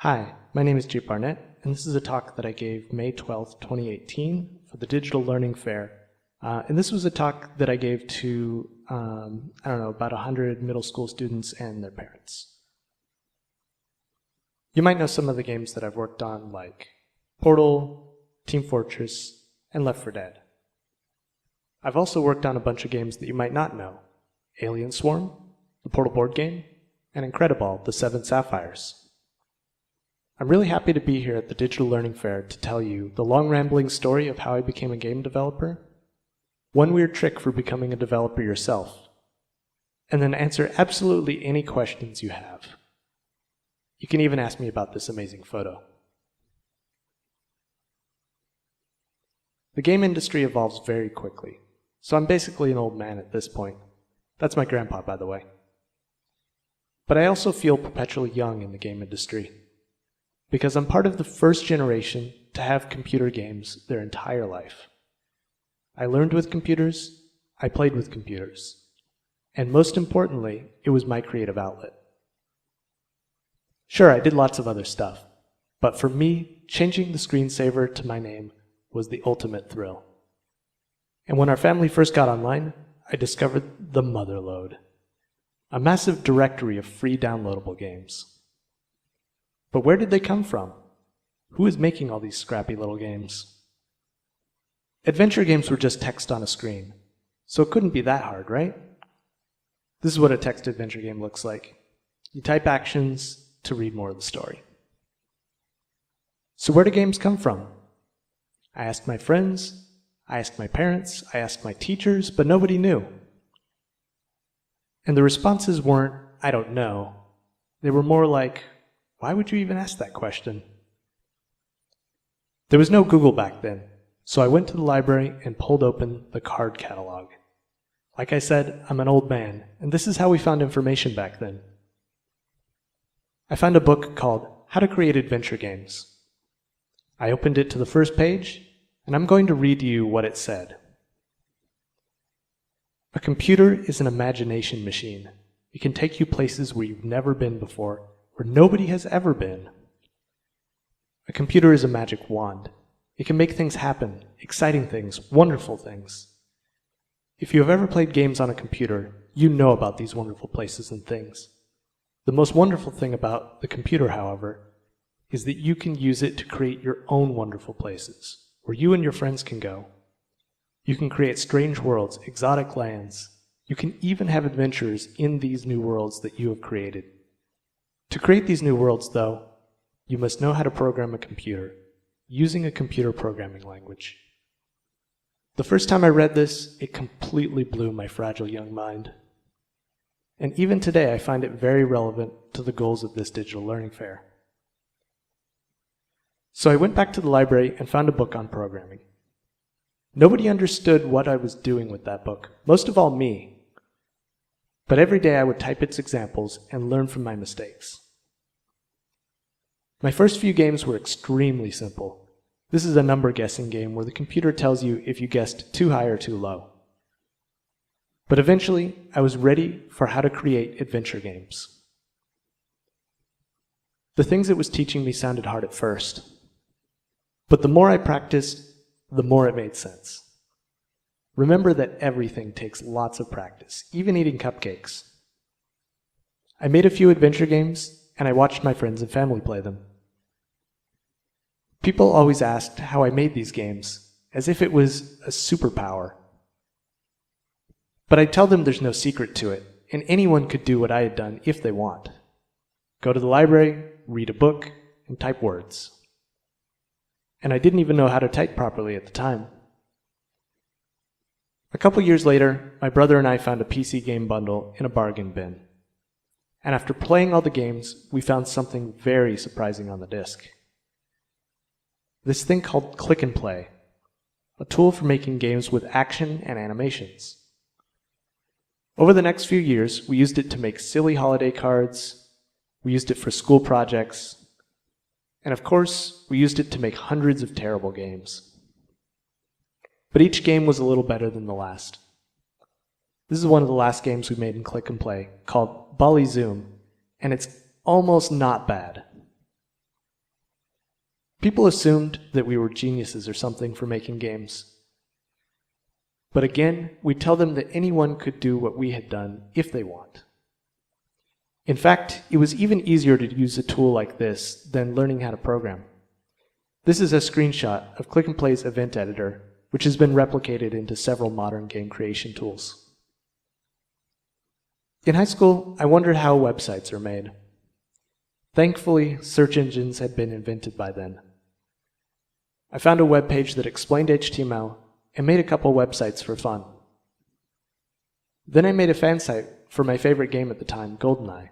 Hi, my name is Barnett, and this is a talk that I gave May 12th, 2018 for the Digital Learning Fair. And this was a talk that I gave to, about 100 middle school students and their parents. You might know some of the games that I've worked on, like Portal, Team Fortress, and Left 4 Dead. I've also worked on a bunch of games that you might not know: Alien Swarm, the Portal board game, and Incredible, the 7 Sapphires. I'm really happy to be here at the Digital Learning Fair to tell you the long rambling story of how I became a game developer, one weird trick for becoming a developer yourself, and then answer absolutely any questions you have. You can even ask me about this amazing photo. The game industry evolves very quickly, so I'm basically an old man at this point. That's my grandpa, by the way. But I also feel perpetually young in the game industry, because I'm part of the first generation to have computer games their entire life. I learned with computers, I played with computers, and most importantly, it was my creative outlet. Sure, I did lots of other stuff, but for me, changing the screensaver to my name was the ultimate thrill. And when our family first got online, I discovered the Motherlode, a massive directory of free downloadable games. But where did they come from? Who is making all these scrappy little games? Adventure games were just text on a screen, so it couldn't be that hard, right? This is what a text adventure game looks like. You type actions to read more of the story. So where do games come from? I asked my friends, I asked my parents, I asked my teachers, but nobody knew. And the responses weren't, "I don't know." They were more like, "Why would you even ask that question?" There was no Google back then, so I went to the library and pulled open the card catalog. Like I said, I'm an old man, and this is how we found information back then. I found a book called How to Create Adventure Games. I opened it to the first page, and I'm going to read you what it said. A computer is an imagination machine. It can take you places where you've never been before, where nobody has ever been. A computer is a magic wand. It can make things happen, exciting things, wonderful things. If you have ever played games on a computer, you know about these wonderful places and things. The most wonderful thing about the computer, however, is that you can use it to create your own wonderful places, where you and your friends can go. You can create strange worlds, exotic lands. You can even have adventures in these new worlds that you have created. To create these new worlds, though, you must know how to program a computer, using a computer programming language. The first time I read this, it completely blew my fragile young mind. And even today, I find it very relevant to the goals of this digital learning fair. So I went back to the library and found a book on programming. Nobody understood what I was doing with that book, most of all me. But every day I would type its examples and learn from my mistakes. My first few games were extremely simple. This is a number guessing game where the computer tells you if you guessed too high or too low. But eventually, I was ready for how to create adventure games. The things it was teaching me sounded hard at first, but the more I practiced, the more it made sense. Remember that everything takes lots of practice, even eating cupcakes. I made a few adventure games, and I watched my friends and family play them. People always asked how I made these games, as if it was a superpower. But I tell them there's no secret to it, and anyone could do what I had done if they want. Go to the library, read a book, and type words. And I didn't even know how to type properly at the time. A couple years later, my brother and I found a PC game bundle in a bargain bin. And after playing all the games, we found something very surprising on the disc. This thing called Click and Play, a tool for making games with action and animations. Over the next few years, we used it to make silly holiday cards, we used it for school projects, and of course, we used it to make hundreds of terrible games. But each game was a little better than the last. This is one of the last games we made in Click and Play, called Bali Zoom, and it's almost not bad. People assumed that we were geniuses or something for making games. But again, we'd tell them that anyone could do what we had done if they want. In fact, it was even easier to use a tool like this than learning how to program. This is a screenshot of Click and Play's event editor, which has been replicated into several modern game creation tools. In high school, I wondered how websites are made. Thankfully, search engines had been invented by then. I found a web page that explained HTML and made a couple websites for fun. Then I made a fan site for my favorite game at the time, GoldenEye,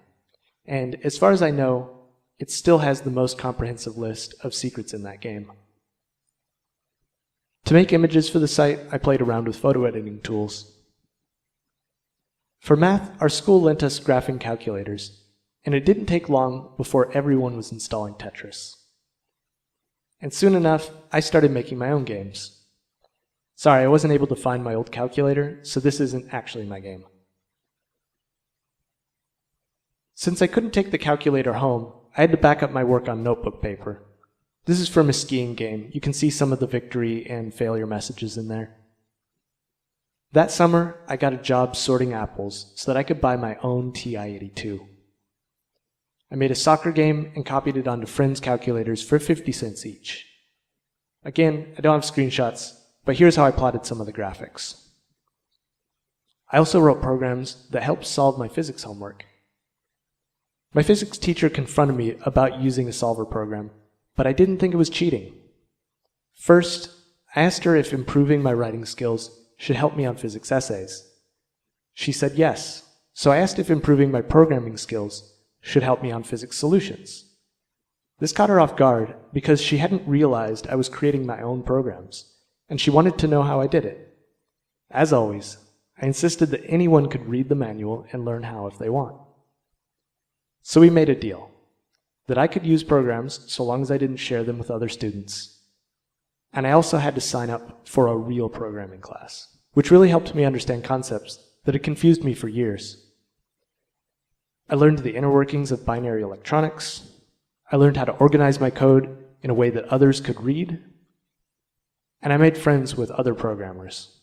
and as far as I know, it still has the most comprehensive list of secrets in that game. To make images for the site, I played around with photo editing tools. For math, our school lent us graphing calculators, and it didn't take long before everyone was installing Tetris. And soon enough, I started making my own games. Sorry, I wasn't able to find my old calculator, so this isn't actually my game. Since I couldn't take the calculator home, I had to back up my work on notebook paper. This is from a skiing game. You can see some of the victory and failure messages in there. That summer, I got a job sorting apples so that I could buy my own TI-82. I made a soccer game and copied it onto friends' calculators for 50 cents each. Again, I don't have screenshots, but here's how I plotted some of the graphics. I also wrote programs that helped solve my physics homework. My physics teacher confronted me about using a solver program, but I didn't think it was cheating. First, I asked her if improving my writing skills should help me on physics essays. She said yes, so I asked if improving my programming skills should help me on physics solutions. This caught her off guard because she hadn't realized I was creating my own programs, and she wanted to know how I did it. As always, I insisted that anyone could read the manual and learn how if they want. So we made a deal, that I could use programs so long as I didn't share them with other students. And I also had to sign up for a real programming class, which really helped me understand concepts that had confused me for years. I learned the inner workings of binary electronics. I learned how to organize my code in a way that others could read. And I made friends with other programmers.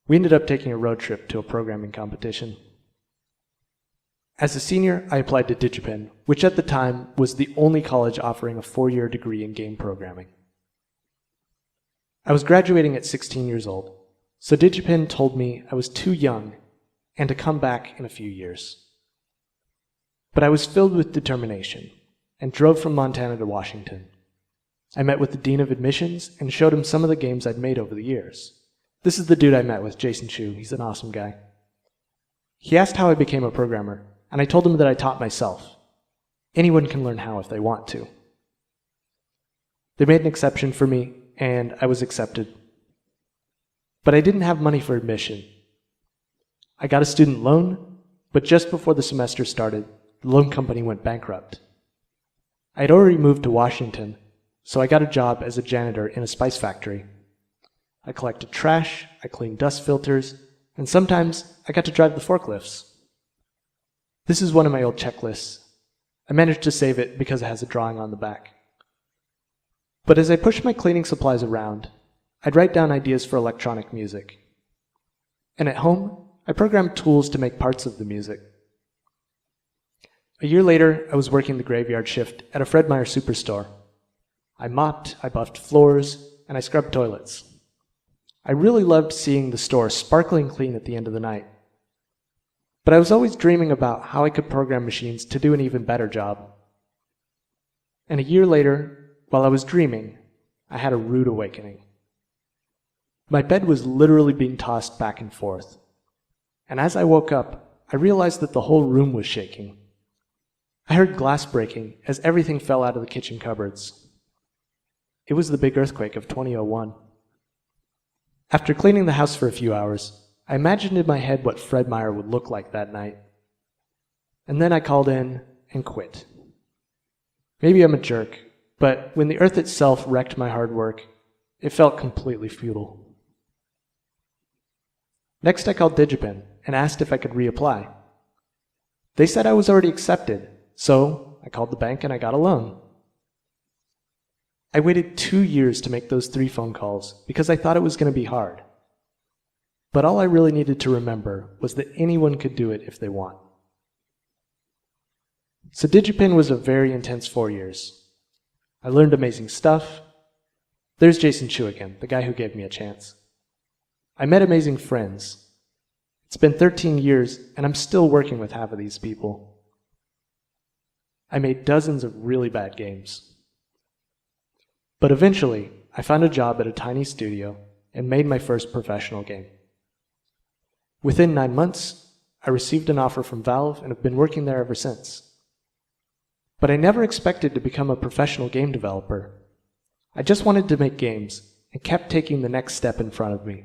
We ended up taking a road trip to a programming competition. As a senior, I applied to DigiPen, which at the time was the only college offering a 4-year degree in game programming. I was graduating at 16 years old, so DigiPen told me I was too young and to come back in a few years. But I was filled with determination and drove from Montana to Washington. I met with the dean of admissions and showed him some of the games I'd made over the years. This is the dude I met with, Jason Chu. He's an awesome guy. He asked how I became a programmer, and I told him that I taught myself. Anyone can learn how if they want to. They made an exception for me, and I was accepted. But I didn't have money for admission. I got a student loan, but just before the semester started, the loan company went bankrupt. I had already moved to Washington, so I got a job as a janitor in a spice factory. I collected trash, I cleaned dust filters, and sometimes I got to drive the forklifts. This is one of my old checklists. I managed to save it because it has a drawing on the back. But as I pushed my cleaning supplies around, I'd write down ideas for electronic music. And at home, I programmed tools to make parts of the music. A year later, I was working the graveyard shift at a Fred Meyer superstore. I mopped, I buffed floors, and I scrubbed toilets. I really loved seeing the store sparkling clean at the end of the night. But I was always dreaming about how I could program machines to do an even better job. And a year later, while I was dreaming, I had a rude awakening. My bed was literally being tossed back and forth. And as I woke up, I realized that the whole room was shaking. I heard glass breaking as everything fell out of the kitchen cupboards. It was the big earthquake of 2001. After cleaning the house for a few hours, I imagined in my head what Fred Meyer would look like that night. And then I called in and quit. Maybe I'm a jerk, but when the earth itself wrecked my hard work, it felt completely futile. Next, I called DigiPen and asked if I could reapply. They said I was already accepted, so I called the bank and I got a loan. I waited 2 years to make those 3 phone calls because I thought it was going to be hard. But all I really needed to remember was that anyone could do it if they want. So DigiPen was a very intense 4 years. I learned amazing stuff. There's Jason Chu again, the guy who gave me a chance. I met amazing friends. It's been 13 years, and I'm still working with half of these people. I made dozens of really bad games. But eventually, I found a job at a tiny studio and made my first professional game. Within 9 months, I received an offer from Valve and have been working there ever since. But I never expected to become a professional game developer. I just wanted to make games and kept taking the next step in front of me.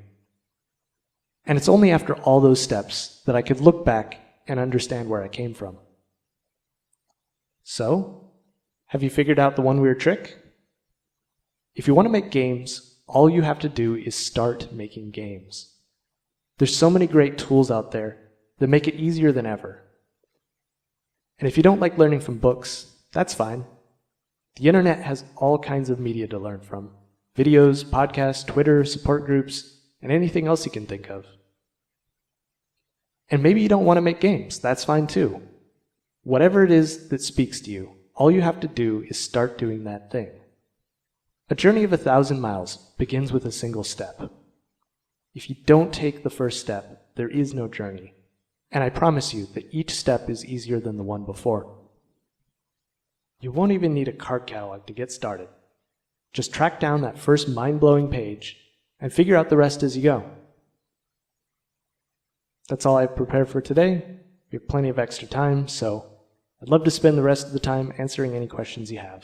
And it's only after all those steps that I could look back and understand where I came from. So, have you figured out the one weird trick? If you want to make games, all you have to do is start making games. There's so many great tools out there that make it easier than ever. And if you don't like learning from books, that's fine. The internet has all kinds of media to learn from. Videos, podcasts, Twitter, support groups, and anything else you can think of. And maybe you don't want to make games, that's fine too. Whatever it is that speaks to you, all you have to do is start doing that thing. A journey of 1,000 miles begins with a single step. If you don't take the first step, there is no journey. And I promise you that each step is easier than the one before. You won't even need a card catalog to get started. Just track down that first mind-blowing page and figure out the rest as you go. That's all I've prepared for today. We have plenty of extra time, so I'd love to spend the rest of the time answering any questions you have.